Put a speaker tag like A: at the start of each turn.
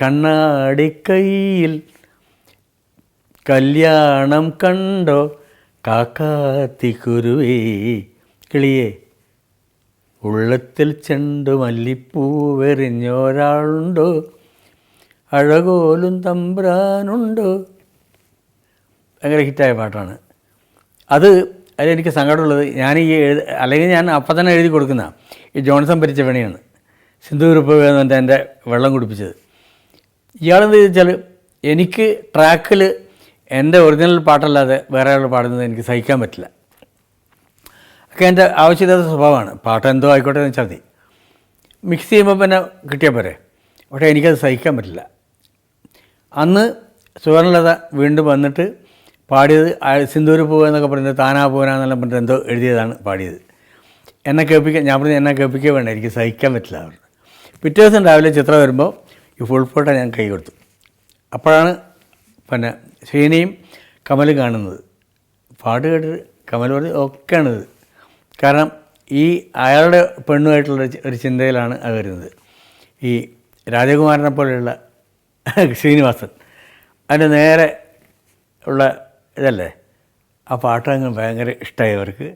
A: കണ്ണാടിക്കൈയിൽ കല്യാണം കണ്ടോ കാക്കാത്തിക്കുരുവേ കിളിയേ, ഉള്ളത്തിൽ ചെണ്ടു മല്ലിപ്പൂവെറിഞ്ഞൊരാളുണ്ടോ, അഴകോലും തമ്പ്രാനുണ്ടോ. ഭയങ്കര ഹിറ്റായ പാട്ടാണ് അത്. അതിലെനിക്ക് സങ്കടമുള്ളത്, അല്ലെങ്കിൽ ഞാൻ അപ്പം തന്നെ എഴുതി കൊടുക്കുന്ന ഈ ജോൺസൺ ഭരിച്ച പണിയാണ്. സിന്ധൂരപ്പ് എന്നിട്ട് എൻ്റെ വെള്ളം കുടിപ്പിച്ചത്. ഇയാളെന്ത് ചോദിച്ചാൽ, എനിക്ക് ട്രാക്കിൽ എൻ്റെ ഒറിജിനൽ പാട്ടല്ലാതെ വേറെ ആൾ പാടുന്നത് എനിക്ക് സഹിക്കാൻ പറ്റില്ല. ഒക്കെ എൻ്റെ ആവശ്യമില്ലാത്ത സ്വഭാവമാണ്. പാട്ട് എന്തോ ആയിക്കോട്ടെ എന്ന് വെച്ചാൽ മതി, മിക്സ് ചെയ്യുമ്പോൾ പിന്നെ കിട്ടിയാൽ പോരെ. പക്ഷേ എനിക്കത് സഹിക്കാൻ പറ്റില്ല. അന്ന് സുവർണലത വീണ്ടും വന്നിട്ട് പാടിയത് സിന്ദൂര പൂവ് എന്നൊക്കെ പറയുന്നത് താനാ പൂവനാന്നെല്ലാം പറഞ്ഞിട്ട് എന്തോ എഴുതിയതാണ് പാടിയത്. എന്നെ കേൾപ്പിക്കാൻ, ഞാൻ പറഞ്ഞു എന്നെ കേൾപ്പിക്കുക വേണ്ട, എനിക്ക് സഹിക്കാൻ പറ്റില്ല അവർ. പിറ്റേ ദിവസം രാവിലെ ചിത്രം വരുമ്പോൾ ഈ ഫുൾ ഫോട്ടോ ഞാൻ കൈ കൊടുത്തു. അപ്പോഴാണ് പിന്നെ ശ്രീനിയും കമലും കാണുന്നത്. പാട്ട് കേട്ടിട്ട് കമൽ പറഞ്ഞ് ഒക്കെയാണിത്. കാരണം ഈ അയാളുടെ പെണ്ണുമായിട്ടുള്ള ഒരു ചിന്തയിലാണ് അത് വരുന്നത്. ഈ രാജകുമാരനെ പോലെയുള്ള ശ്രീനിവാസൻ അതിൻ്റെ നേരെ ഉള്ള ഇതല്ലേ. ആ പാട്ടങ്ങ് ഭയങ്കര ഇഷ്ടമായി അവർക്ക്.